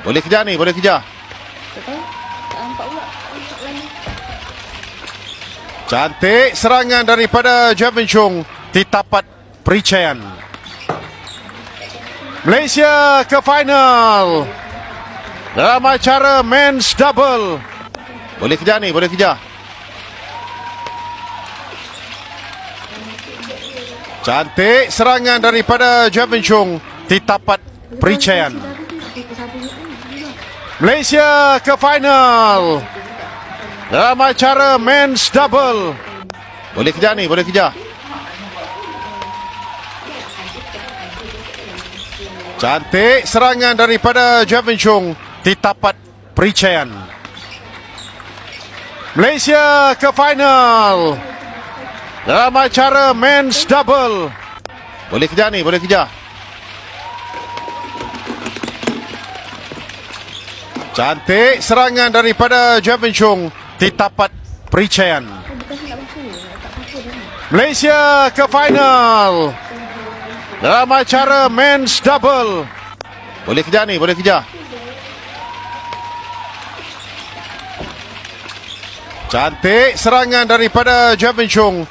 Boleh kejar ni, boleh kejar. Tak tahu. Tak nampak pula. Cantik serangan daripada Javin Chung. Titapat Pericayan. Malaysia ke final dalam acara men's double. Boleh kejar ni, boleh kejar. Cantik serangan daripada Javin Chung. Titapat Pericayan. Malaysia ke final dalam acara men's double. Boleh kejar ni, boleh kejar. Cantik serangan daripada Javin Chung. Titapat Pericayan. Malaysia ke final dalam acara men's double. Boleh kejar ni, boleh kejar. Cantik serangan daripada Javin Chung. Titapat Pericayan. Malaysia ke final dalam acara men's double. Boleh kejar ni, boleh kejar. Cantik serangan daripada Javin Chung.